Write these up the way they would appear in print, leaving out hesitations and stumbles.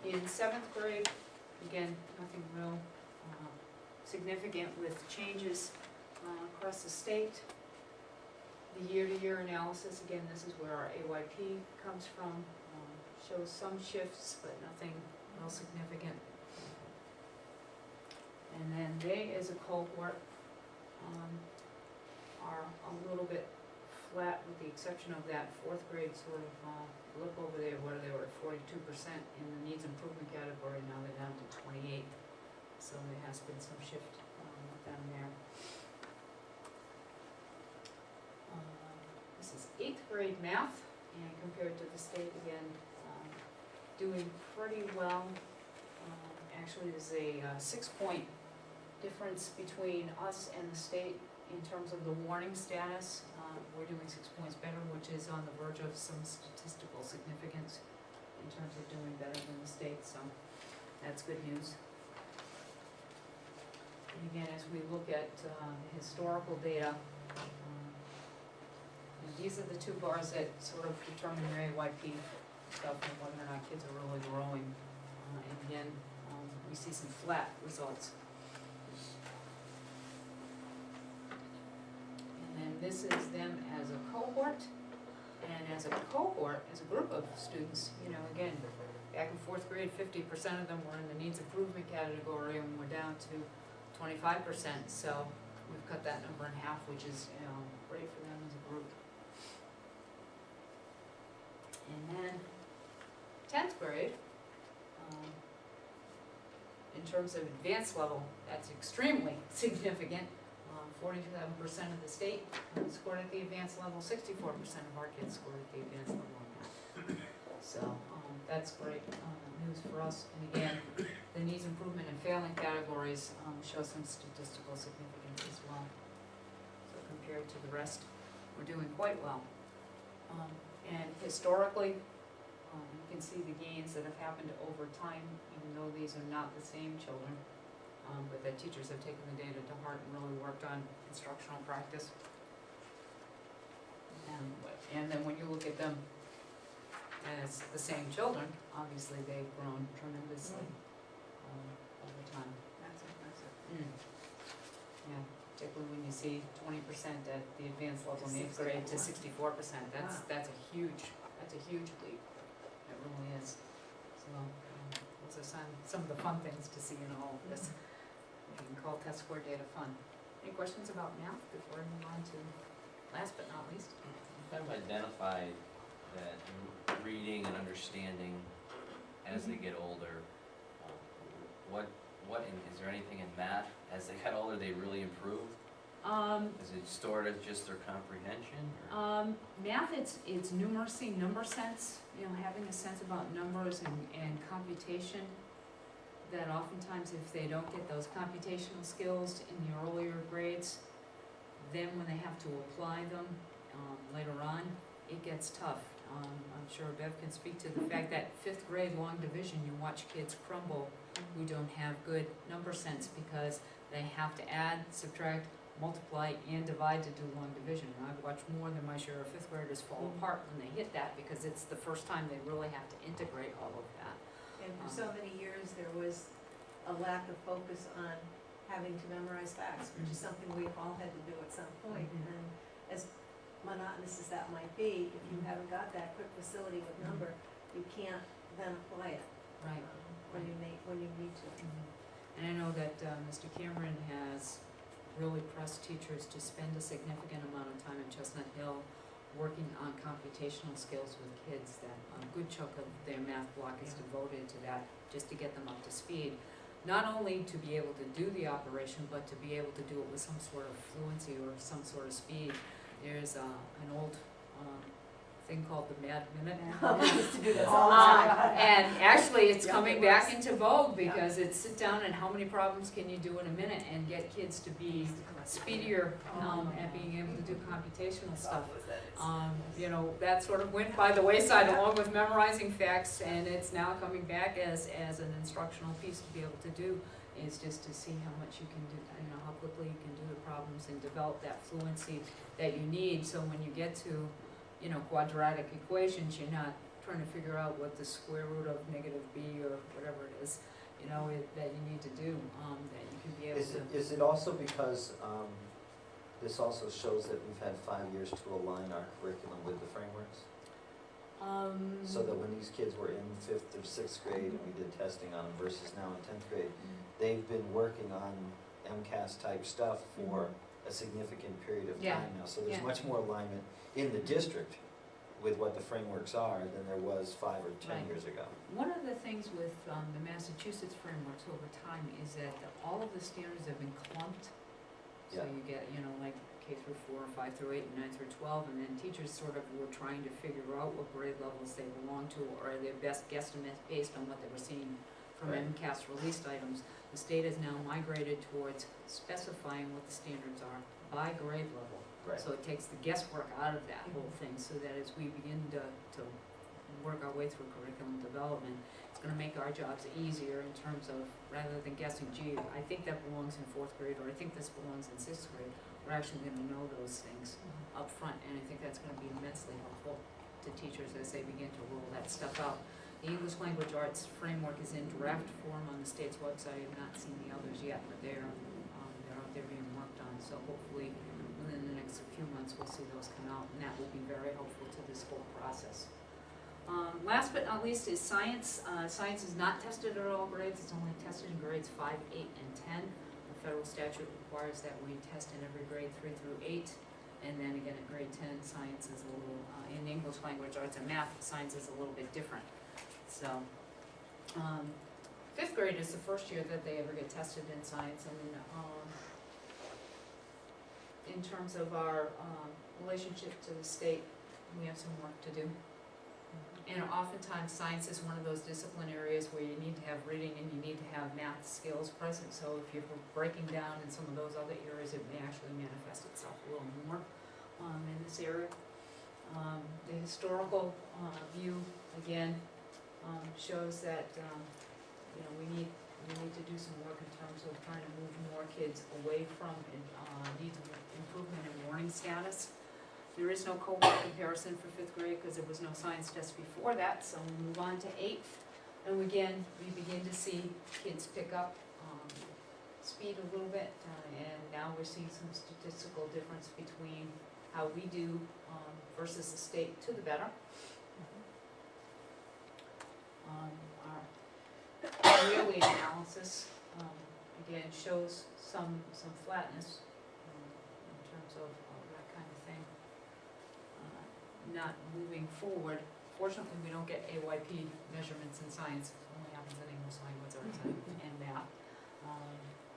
In 7th grade, again, nothing real significant with changes across the state. The year-to-year analysis, again, this is where our AYP comes from, shows some shifts, but nothing real significant. And then they, as a cohort, are a little bit flat with the exception of that 4th grade sort of blip over there where they were at 42% in the needs improvement category. Now they're down to 28. So there has been some shift with them there. This is 8th grade math, and compared to the state again, doing pretty well. Actually, there's a 6-point difference between us and the state in terms of the warning status. We're doing 6 points better, which is on the verge of some statistical significance in terms of doing better than the state, so that's good news. And again, as we look at historical data, these are the two bars that sort of determine your AYP stuff and whether or not kids are really growing. And again, we see some flat results. And this is them as a cohort, and as a cohort, as a group of students, you know, again, back in 4th grade, 50% of them were in the needs improvement category, and we're down to 25%, so we've cut that number in half, which is, you know, great for them as a group. And then 10th grade, in terms of advanced level, that's extremely significant. 47% of the state scored at the advanced level, 64% of our kids scored at the advanced level on that. So that's great news for us. And again, the needs improvement and failing categories show some statistical significance as well. So compared to the rest, we're doing quite well. And historically, you can see the gains that have happened over time, even though these are not the same children. But the teachers have taken the data to heart and really worked on instructional practice. And then when you look at them as the same children, obviously they've grown tremendously over time. That's impressive. Yeah, particularly when you see 20% at the advanced level in 8th grade to 64%. That's a huge leap. It really is. So those are some of the fun things to see in all of this. You can call test score data fun. Any questions about math before I move on to last but not least? I've identified that reading and understanding as they get older, is there anything in math as they got older they really improved? Is it stored as just their comprehension? Math, it's numeracy, number sense, you know, having a sense about numbers and computation. That oftentimes if they don't get those computational skills in the earlier grades, then when they have to apply them later on, it gets tough. I'm sure Bev can speak to the fact that 5th grade long division, you watch kids crumble who don't have good number sense because they have to add, subtract, multiply, and divide to do long division. And I've watched more than my share of 5th graders fall apart when they hit that because it's the first time they really have to integrate all of that. And for so many years, there was a lack of focus on having to memorize facts, which is something we've all had to do at some point. And as monotonous as that might be, if you haven't got that quick facility with number, you can't then apply it when you need to. And I know that Mr. Cameron has really pressed teachers to spend a significant amount of time in Chestnut Hill working on computational skills with kids. That a good chunk of their math block is devoted to that, just to get them up to speed. Not only to be able to do the operation, but to be able to do it with some sort of fluency or some sort of speed. There's an old thing called the Mad Minute. And actually it's coming back into vogue because it's sit down and how many problems can you do in a minute and get kids to be speedier at being able to do computational stuff. You know, that sort of went by the wayside along with memorizing facts, and it's now coming back as an instructional piece to be able to do, is just to see how much you can do, you know, how quickly you can do the problems and develop that fluency that you need, so when you get to, you know, quadratic equations, you're not trying to figure out what the square root of negative b or whatever it is, you know, that you need to do, that you can be able to. Is it also because, this also shows that we've had 5 years to align our curriculum with the frameworks? So that when these kids were in 5th or 6th grade and we did testing on them versus now in 10th grade, they've been working on MCAS type stuff for a significant period of Yeah. time now. So there's Yeah. much more alignment in the district with what the frameworks are than there was 5 or 10 Right. years ago. One of the things with the Massachusetts frameworks over time is that all of the standards have been clumped. So Yeah. you get, you know, like K through 4, 5 through 8, and 9 through 12, and then teachers sort of were trying to figure out what grade levels they belong to, or their best guesstimate based on what they were seeing from Right. MCAS released items. The state has now migrated towards specifying what the standards are by grade level. Right. So it takes the guesswork out of that whole thing, so that as we begin to work our way through curriculum development, it's gonna make our jobs easier in terms of, rather than guessing, gee, I think that belongs in 4th grade, or I think this belongs in 6th grade, we're actually gonna know those things up front, and I think that's gonna be immensely helpful to teachers as they begin to roll that stuff out. The English language arts framework is in draft form on the state's website. I have not seen the others yet, but they're out there being worked on, so hopefully within the next few months we'll see those come out, and that will be very helpful to this whole process. Last but not least is science. Science is not tested at all grades, it's only tested in grades 5, 8, and 10. The federal statute requires that we test in every grade 3 through 8, and then again at grade 10, science is a little, in English language arts and math, science is a little bit different. So, 5th grade is the first year that they ever get tested in science, and in terms of our relationship to the state, we have some work to do. And oftentimes, science is one of those discipline areas where you need to have reading and you need to have math skills present, so if you're breaking down in some of those other areas, it may actually manifest itself a little more in this area. The historical view, again, shows that, you know, we need to do some work in terms of trying to move more kids away from needs of improvement in warning status. There is no cohort comparison for 5th grade because there was no science test before that, so we move on to 8th. And again, we begin to see kids pick up speed a little bit, and now we're seeing some statistical difference between how we do versus the state to the better. Our yearly analysis, again, shows some flatness in terms of that kind of thing. Not moving forward. Fortunately, we don't get AYP measurements in science. It only happens in English language arts and math.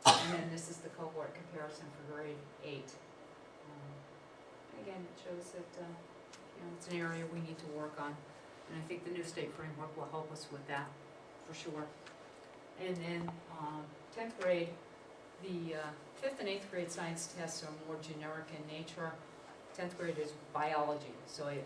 And then this is the cohort comparison for grade 8. Again, it shows that you know, it's an area we need to work on, and I think the new state framework will help us with that for sure. And then 10th grade, the 5th and 8th grade science tests are more generic in nature. 10th grade is biology, so I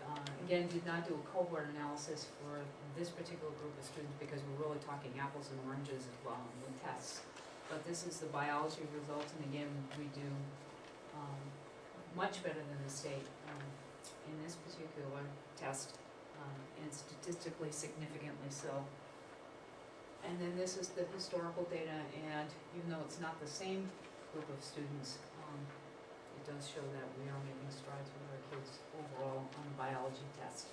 again did not do a cohort analysis for this particular group of students because we're really talking apples and oranges with tests. But this is the biology results, and again, we do much better than the state in this particular test, and statistically significantly so. And then this is the historical data, and even though it's not the same group of students, it does show that we are making strides with our kids overall on the biology test.